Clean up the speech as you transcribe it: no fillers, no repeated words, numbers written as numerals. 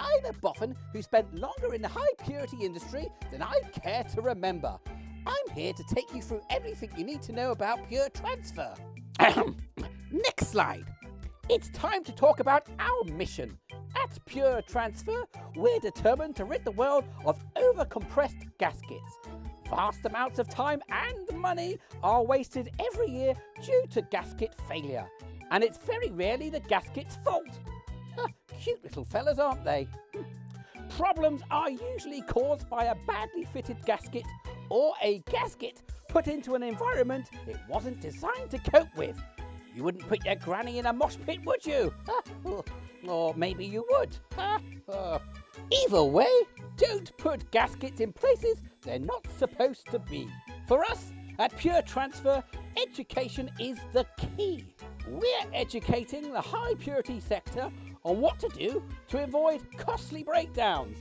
I'm a boffin who spent longer in the high purity industry than I'd care to remember. I'm here to take you through everything you need to know about pure transfer. Next slide. It's time to talk about our mission. At Pure Transfer, we're determined to rid the world of overcompressed gaskets. Vast amounts of time and money are wasted every year due to gasket failure. And it's very rarely the gasket's fault. Cute little fellas, aren't they? Problems are usually caused by a badly fitted gasket or a gasket put into an environment it wasn't designed to cope with. You wouldn't put your granny in a mosh pit, would you? Or maybe you would. Either way, don't put gaskets in places they're not supposed to be. For us, at Pure Transfer, education is the key. We're educating the high purity sector on what to do to avoid costly breakdowns